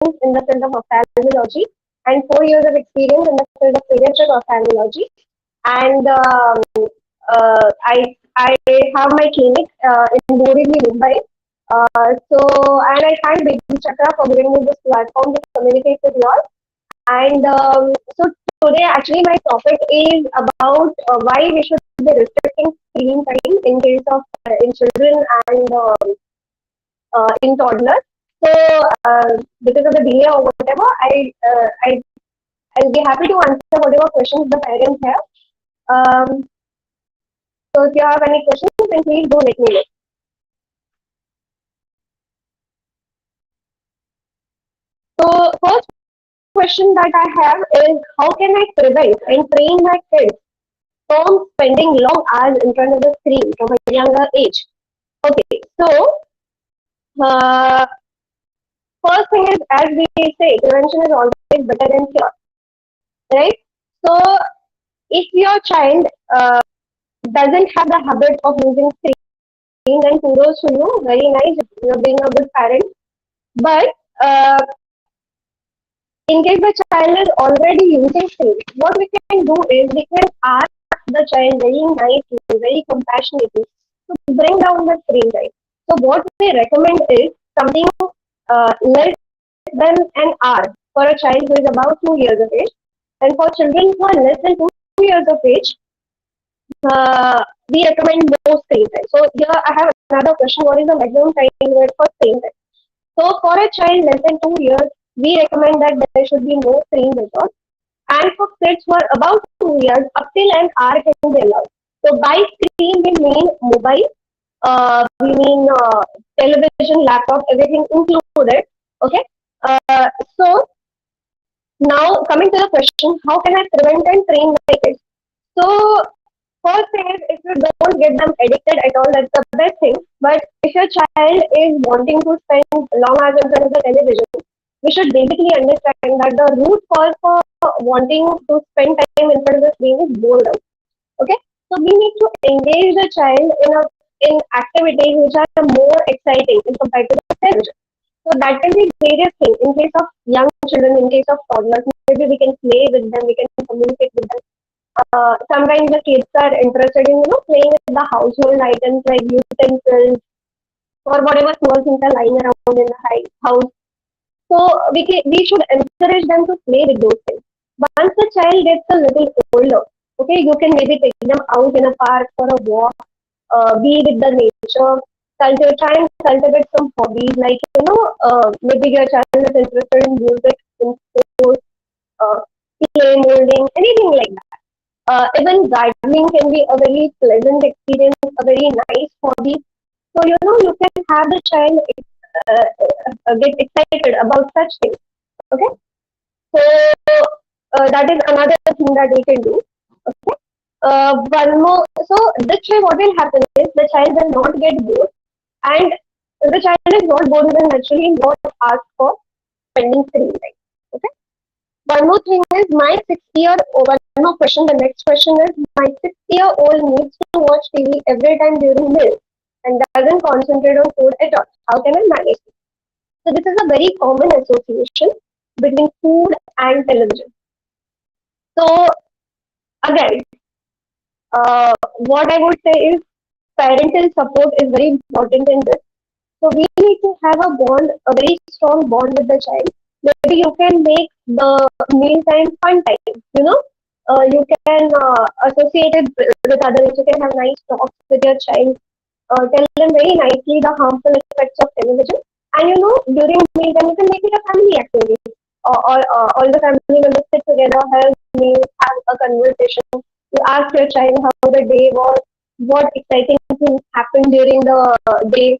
in the field of ophthalmology and 4 years of experience in the field of pediatric ophthalmology. And I have my clinic in Borivali, Mumbai. And I thank Baby Chakra for giving me this platform to communicate with you all. And so today, actually, my topic is about why we should be restricting screen time in case of in children and in toddlers. So because of the delay or whatever, I'll be happy to answer whatever questions the parents have. So if you have any questions, then please do let me know. So first question that I have is, how can I prevent and train my kids from spending long hours in front of the screen from a younger age? Okay, so uh, first thing is, as we say, prevention is always better than cure, right? So if your child doesn't have the habit of using screen, then kudos to you, very nice, you're being a good parent. But in case the child is already using screen, what we can do is we can ask the child very nicely, very compassionately to bring down the screen time. So what we recommend is something less than an hour for a child who is about 2 years of age, and for children who are less than 2 years of age, we recommend no screen time. So here I have another question: what is the maximum time limit for screen time? So for a child less than 2 years, we recommend that there should be no screen at all. And for kids who are about 2 years, up till an hour can be allowed. So by screen we mean mobile, we mean television, laptop, everything included. Okay. So now coming to the question, how can I prevent and train my kids? So first thing is, if you don't get them addicted at all, that's the best thing. But if your child is wanting to spend long hours in front of the television, we should basically understand that the root cause for wanting to spend time in front of the screen is boredom. Okay, so we need to engage the child in activities which are more exciting in compared to the television. So that can be various things. In case of young children, in case of toddlers, maybe we can play with them, we can communicate with them. Sometimes the kids are interested in playing with the household items like utensils or whatever small things are lying around in the house. So we should encourage them to play with those things. Once the child gets a little older, okay, you can maybe take them out in a park for a walk, be with the nature, try and cultivate some hobbies like maybe your child is interested in music, in sports, uh, clay molding, anything like that. Even gardening can be a very pleasant experience, a very nice hobby. So you can have the child get excited about such things. Okay, so that is another thing that we can do. Okay, one more. So this way, what will happen is the child will not get bored, and the child is not bored, will naturally not ask for spending screen time. Okay. One more thing is my 6 year old. One more question. The next question is, my 6 year old needs to watch TV every time during meals and doesn't concentrate on food at all. How can I manage this? So this is a very common association between food and television. So again, what I would say is parental support is very important in this. So we need to have a bond, a very strong bond with the child. Maybe you can make the meal time fun time. You can associate it with others. You can have nice talks with your child. Tell them very nicely the harmful effects of television. And during meal time, you can make it a family activity. All the family members sit together, have meal, have a conversation. You ask your child how the day was, what exciting things happened during the day,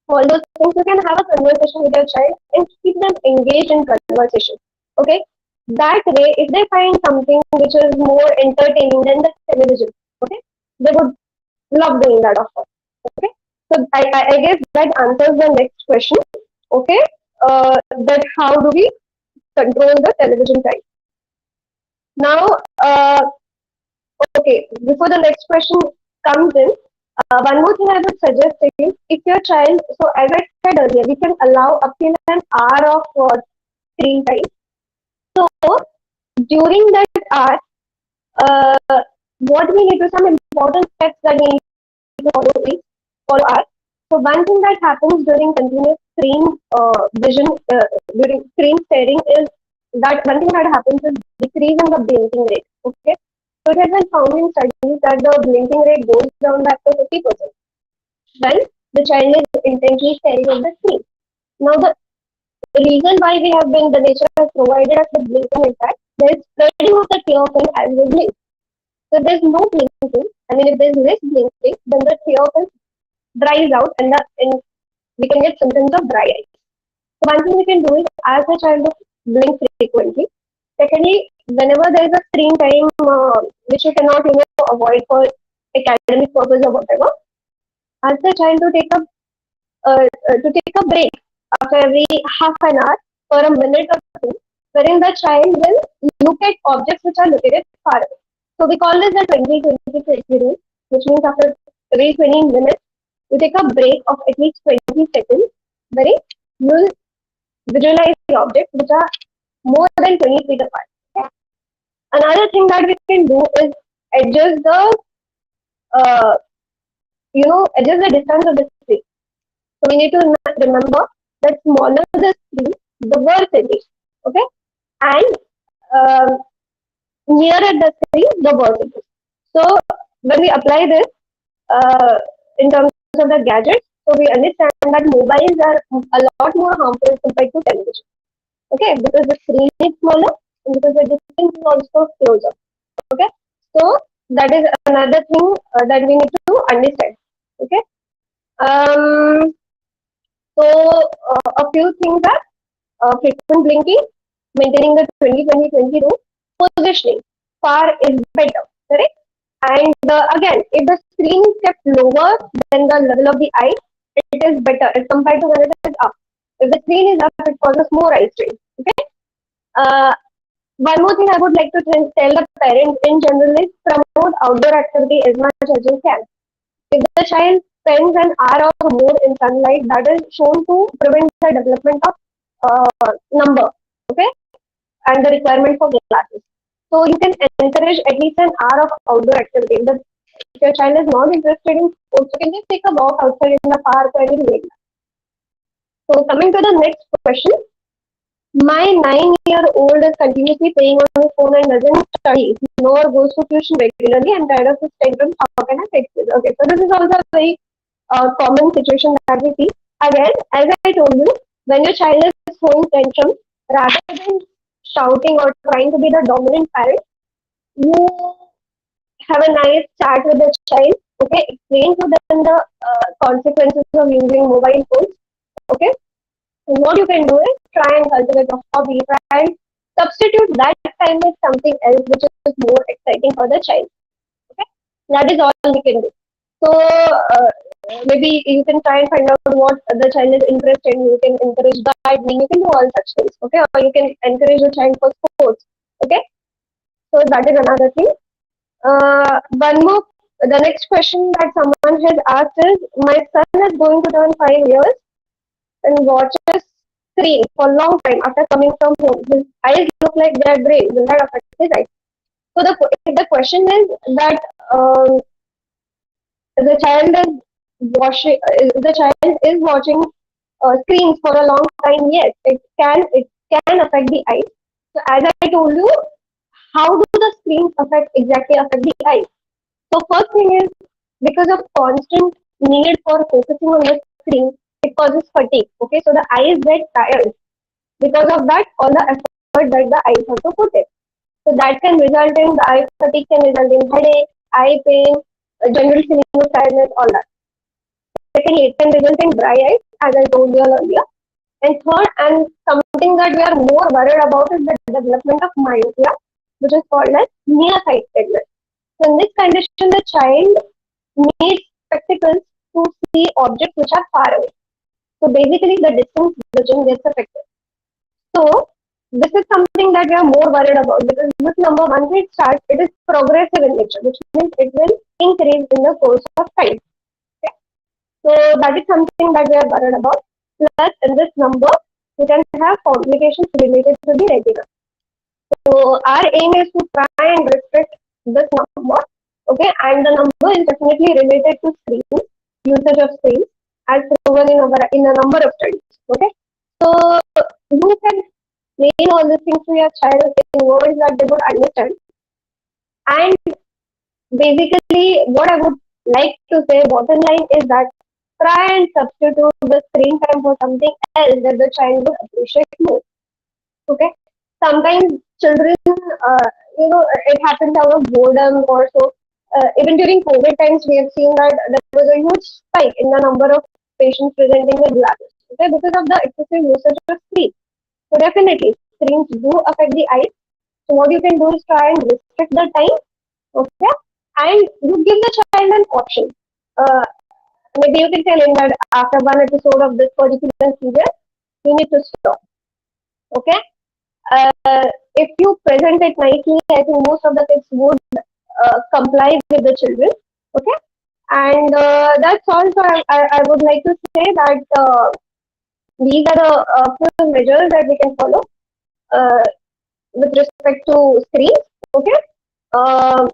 all those things. You can have a conversation with your child and keep them engaged in conversation. Okay, that way if they find something which is more entertaining than the television, okay, they would love doing that, of course. Okay, so I guess that answers the next question. Okay, that how do we control the television time? Now, okay, before the next question comes in, one more thing I would suggest is, if your child, so as I said earlier, we can allow up till an hour of screen time. So during that hour, what we need to some important steps that we need to follow are. So one thing that happens during continuous screen vision during screen staring is that one thing that happens is decrease in the blinking rate. Okay, so it has been found in studies that the blinking rate goes down by up to 50% when the child is intently staring at the screen. Now the reason why we have been the nature has provided us with blinking impact, there is spreading of the tear film as we blink. So if there's no blinking, I mean if there's less blinking, then the tear film dries out and we can get symptoms of dry eyes. So one thing we can do is ask the child to blink frequently. Secondly, whenever there is a screen time which you cannot avoid for academic purpose or whatever, ask the child to take a break after every half an hour for a minute or two, wherein the child will look at objects which are located far away. So we call this the 20-20-20 rule, which means after every 20 minutes, you take a break of at least 20 seconds, wherein you will visualize the objects which are more than 20 feet apart. Okay? Another thing that we can do is adjust the uh, adjust the distance of the screen. So we need to remember that smaller the screen, the worse it is. Okay, and um, nearer the screen, the worse it is. So when we apply this in terms of the gadgets, so we understand that mobiles are a lot more harmful compared to television. Okay, because the screen is smaller and because the distance is also closer. Okay, so that is another thing that we need to understand. Okay, um, so a few things are frequent blinking, maintaining the 20-20-20 rule, positioning far is better, correct? And again, if the screen is kept lower than the level of the eye, it is better as compared to when it is up. If the screen is up, it causes more eye strain. Okay. Uh, One more thing I would like to tell the parents in general is promote outdoor activity as much as you can. If the child spends an hour or more in sunlight, that is shown to prevent the development of number, okay, and the requirement for glasses. So you can encourage at least an hour of outdoor activity. If your child is not interested in sports, you can just take a walk outside in the park or anything like that. So coming to the next question, my 9-year-old is continuously playing on his phone and doesn't study, nor goes to tuition regularly. I'm tired of his tantrums. How can I fix this? Okay, so this is also a very common situation that we see. Again, as I told you, when your child is throwing tantrums, rather than shouting or trying to be the dominant parent, you have a nice chat with the child. Okay, explain to them the consequences of using mobile phones. Okay, and what you can do is try and cultivate a hobby, try and substitute that time with something else which is more exciting for the child. Okay, that is all we can do. So maybe you can try and find out what the child is interested in. You can encourage gardening. You can do all such things. Okay, or you can encourage the child for sports. Okay, so that is another thing. One more. The next question that someone has asked is: my son is going to turn 5 years and watches screen for a long time after coming from home. His eyes look like they are gray. Will that affect his eyes? So the question is that the child is the child is watching screens for a long time. Yes, it can affect the eyes. So as I told you, how do the screens affect the eyes? So first thing is because of constant need for focusing on the screen, it causes fatigue. Okay, so the eyes get tired. Because of that, all the effort that the eyes have to put in. So that can result in the eye fatigue, can result in headache, eye pain, general feeling of tiredness, all that. Secondly, it can result in dry eyes, as I told you earlier. And third, and something that we are more worried about is the development of myopia, which is called as nearsightedness. So in this condition, the child needs spectacles to see objects which are far away. So basically, the distance vision gets affected. So this is something that we are more worried about because this number, once it starts, it is progressive in nature, which means it will increase in the course of time. Okay? So that is something that we are worried about. Plus, in this number, you can have complications related to the retina. So our aim is to try and restrict this number, okay, and the number is definitely related to screen, usage of screen, as proven in a number of studies, okay. So you can explain all these things to your child in words that they would understand, and basically what I would like to say, bottom line is that try and substitute the screen time for something else that the child would appreciate more. Okay, sometimes children, it happens out of boredom or so. Even during COVID times, we have seen that there was a huge spike in the number of patients presenting with glasses. Okay, because of the excessive usage of screen. So definitely, screens do affect the eyes. So what you can do is try and restrict the time. Okay, and you give the child an option. Uh, Maybe you can tell him that after one episode of this particular serial, you need to stop. Okay, if you present it nicely, I think most of the kids would comply with the children. Okay, and that's also I would like to say that these are the few measures that we can follow uh, with respect to screens. Okay, uh,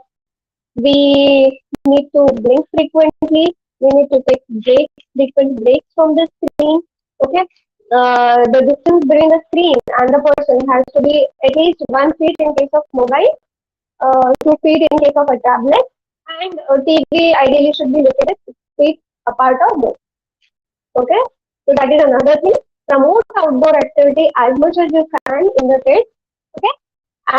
we need to blink frequently. We need to take frequent breaks from the screen. Okay, the distance between the screen and the person has to be at least 1 feet in case of mobile, 2 feet in case of a tablet, and TV ideally should be located 6 feet apart or more. Okay, so that is another thing. Promote outdoor activity as much as you can in the kids. Okay,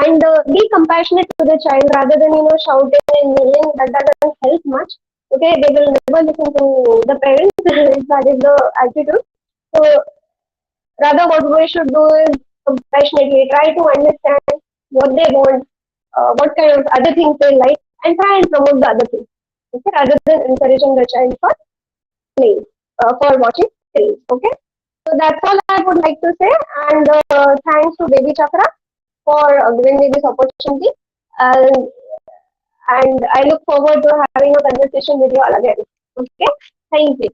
and be compassionate to the child rather than shouting and yelling. That doesn't help much. Okay, they will never listen to the parents. That is the attitude. So rather, what we should do is compassionately try to understand what they want, what kind of other things they like, and try and promote the other things. Okay, rather than encouraging the child for playing, for watching screens. Okay, so that's all I would like to say. And thanks to Baby Chakra for giving me this opportunity. And, and I look forward to having a conversation with you all again. Okay, thank you.